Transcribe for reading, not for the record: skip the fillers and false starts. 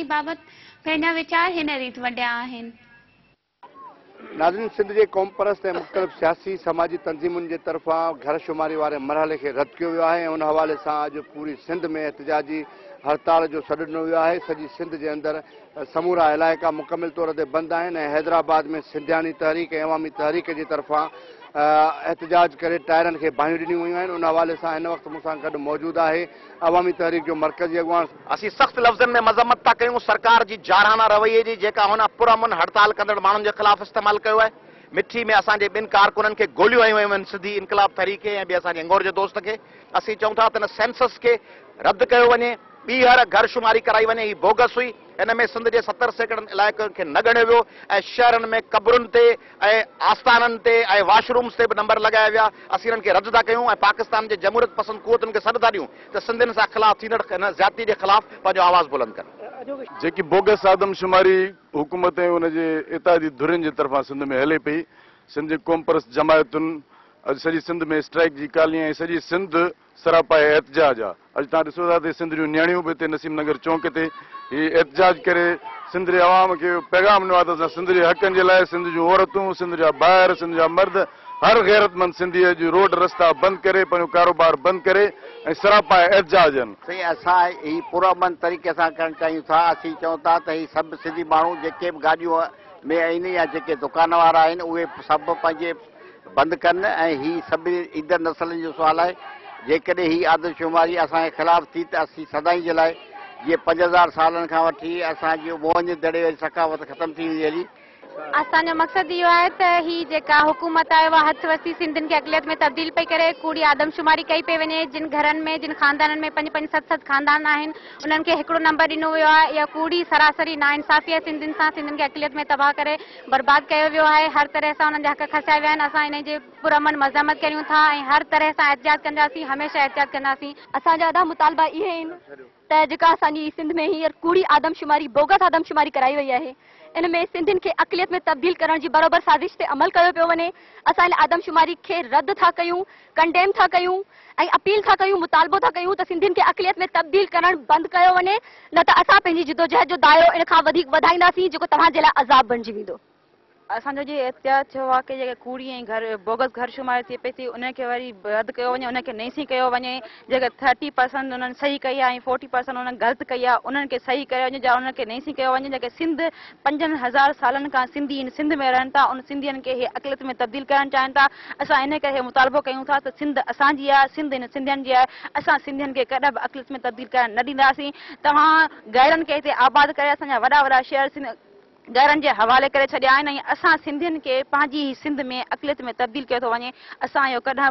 बाबति पंहिंजा वीचार हिन रीति वंडिया आहिनि। नाज़रीन, सिंध जे क़ौम परस्त ऐं मुख़्तलिफ़ सियासी समाजी तंज़ीमुनि जे तरफ़ां घर शुमारी वारे मरहले खे रद्द कयो वियो आहे ऐं उन हवाले सां अॼु पूरी सिंध में एहतिजाजी हड़ताल जो सॾु ॾिनो वियो आहे। सॼी सिंध जे अंदरि समूरा इलाइक़ा मुकमिल तौर ते बंदि आहिनि ऐं हैदराबाद में सिंधियानी तहरीक ऐं अवामी तहरीक जे तरफ़ां एहतिजाज करे टायरनि खे बाहियूं ॾिनियूं वयूं आहिनि। उन हवाले सां हिन वक़्तु मूंसां गॾु मौजूदु आहे अवामी तहरीक जो मरकज़ी अॻुवान। असीं सख़्त लफ़्ज़नि में मज़म्मत था कयूं सरकार जी जारहाना रवैये जी, जेका हुन पुरअमन हड़ताल कंदड़ माण्हुनि जे ख़िलाफ़ इस्तेमालु कयो आहे। मिठी में असांजे ॿिनि कारकुननि खे गोलियूं हयूं वयूं आहिनि, सिंधी इनकलाब तहरीक ऐं ॿिए असांजे अंगोर जे दोस्त खे। असीं चऊं था त हिन सेंसस खे रद्द कयो वञे, ॿीहर घर शुमारी कराई वञे, ही बोगस हुई। हिन में सिंध जे 70 सैकड़नि इलाइक़नि खे न ॻणियो वियो ऐं शहरनि में क़बरुनि ते ऐं आस्थाननि ते ऐं वॉशरूम्स ते बि नंबर लॻाया विया। असीं हिननि खे रद्द था कयूं ऐं पाकिस्तान जे जमहूरियत पसंद क़ुवतुनि खे सॾु था ॾियूं त सिंधियुनि सां ख़िलाफ़ थींदड़ हिन ज़्यादती जे ख़िलाफ़ पंहिंजो आवाज़ बुलंद कनि। जेकी बोगस आदमशुमारी हुकूमत ऐं उनजे इतादी धुरियुनि जे तरफ़ां सिंध में हले पई, सिंध जी क़ौम परस्त जमायतुनि अॼु सॼी सिंध में स्ट्राइक जी काली ऐं सॼी सिंध सरापा एहतिजाज आहे। अॼु तव्हां ॾिसो था त सिंध जूं नियाणियूं बि हिते नसीम नगर चौंक ते हीउ एहतिजाज करे सिंध जे अवाम खे पैगाम ॾिनो आहे त असां सिंध जे हक़नि जे लाइ सिंध जूं औरतूं, सिंध जा ॿार, सिंध जा मर्द, हर गैरतमंद सिंधी अॼु रोड रस्ता बंदि करे पंहिंजो कारोबार बंदि करे ऐं सरापा एहतिजाज आहिनि। साईं, असां ही पुरअमन तरीक़े सां करणु चाहियूं था। असीं चऊं था त ही सभु सिंधी माण्हू जेके बि गाॾियूं में आहिनि या जेके दुकान वारा आहिनि उहे सभु पंहिंजे बंदि कनि ऐं ही सभु ईंदड़ नसलनि जो सुवालु आहे। जेकॾहिं ही आदमशुमारी असांजे ख़िलाफ़ थी त असीं सदाईं जे लाइ जीअं 5000 सालनि खां वठी असांजो मोहन दड़े वारी सखावत ख़तमु थी वेंदी हली। असांजो मक़सदु इहो आहे त ही जेका हुकूमत आहे उहा हथ वसी सिंधियुनि खे अक़लियत में तब्दील पई करे, कूड़ी आदमशुमारी कई पई वञे। जिन घरनि में, जिन ख़ानदाननि में 5-5, 7-7 ख़ानदान आहिनि, उन्हनि खे हिकिड़ो नंबर ॾिनो वियो आहे। इहा कूड़ी सरासरी नाइंसाफ़ी आहे सिंधियुनि सां। सिंधियुनि खे अक़लियत में तबाह करे बर्बादु कयो वियो आहे। हर तरह सां उन्हनि जा हक़ खसाया विया आहिनि। असां इन जे पुरअमन मज़म्मत करियूं था ऐं हर तरह सां एहतिजाज कंदासीं, हमेशह एहतिजाज कंदासीं। असांजा ॾाढा मुतालबा इहे आहिनि त जेका असांजी सिंध में हींअर कूड़ी आदमशुमारी, बोगस आदमशुमारी कराई वई आहे, इन में सिंधियुनि खे अक़लियत में तब्दील करण जी बराबरि साज़िश ते अमल कयो पियो वञे। असां इन आदमशुमारी खे रद्द था कयूं, कंडेम था कयूं ऐं अपील था कयूं, मुतालबो था कयूं त सिंधियुनि खे अक़लियत में तब्दील करणु बंदि कयो वञे, न त असां पंहिंजी जिदोजहद जो दायरो इन खां वधीक वधाईंदासीं, जेको तव्हांजे लाइ अज़ाब बणिजी वेंदो। असांजो जे एहतियात थियो आहे की जेके कूड़ी ऐं बोगस घर शुमारी थिए पई थी, उनखे वरी रद्द कयो वञे, उनखे नईसी कयो वञे। जेके 30% उन्हनि सही कई आहे ऐं 40% उन्हनि ग़लति कई आहे, उन्हनि खे सही कयो वञे या उन्हनि खे नईसी कयो वञे। जेके सिंध 5000 सालनि खां सिंधी सिंध में रहनि था, उन सिंधियुनि खे इहे अक़लियत में तब्दील करणु चाहिनि था। असां इन करे मुतालबो कयूं था त सिंध असांजी आहे, सिंध इन सिंधियुनि जी आहे। असां सिंधियुनि खे कॾहिं बि अक़लियत में तब्दील करणु न ॾींदासीं। तव्हां गैरनि खे हिते आबाद करे असांजा वॾा वॾा शहर गैरनि जे हवाले करे छॾिया आहिनि ऐं असां सिंधियुनि खे पंहिंजी सिंध में अक़लियत में तब्दील कयो थो वञे। असां इहो कॾहिं